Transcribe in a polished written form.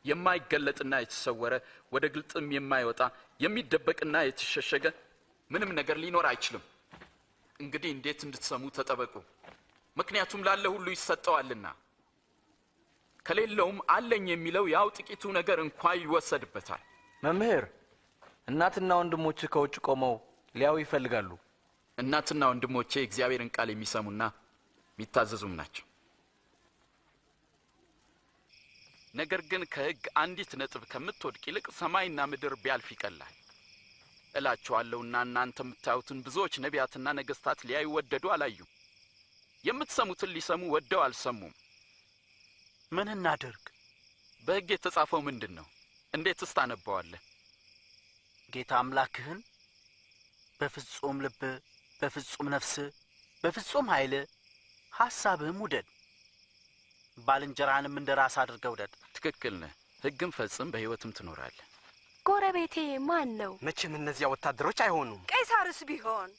የማይገለጥና የተሰወረ ወደ ግልጥም የማይወጣ የሚደበቅና የተሸሸገ ምንም ነገር ሊኖር አይችልም። እንግዲህ እንዴት እንድትሰሙ ተጠበቁ፣ ምክንያቱም ላለ ሁሉ ይሰጠዋልና ከሌለውም አለኝ የሚለው ያው ጥቂቱ ነገር እንኳን ይወሰድበታል። መምህር፣ እናትና ወንድሞቼ ከውጭ ቆመው ሊያዩ ይፈልጋሉ። እናትና ወንድሞቼ እግዚአብሔርን ቃል የሚሰሙና የሚታዘዙም ናቸው። ነገር ግን ከሕግ አንዲት ነጥብ ከምትወድቅ ይልቅ ሰማይና ምድር ቢያልፍ ይቀላል እላችኋለሁና እናንተ የምታዩትን ብዙዎች ነቢያትና ነገሥታት ሊያዩ ወደዱ አላዩም፣ የምትሰሙትን ሊሰሙ ወደው አልሰሙም። ምን እናድርግ? በሕግ የተጻፈው ምንድን ነው? እንዴትስ ታነበዋለህ? ጌታ አምላክህን በፍጹም ልብ፣ በፍጹም ነፍስ፣ በፍጹም ኃይል ሐሳብህም ውደድ፣ ባልንጀራህንም እንደ ራስ አድርገህ ውደድ። ትክክል ነህ። ሕግም ፈጽም በሕይወትም ትኖራለህ። ጎረቤቴ ማን ነው? መቼም እነዚያ ወታደሮች አይሆኑም። ቄሳርስ ቢሆን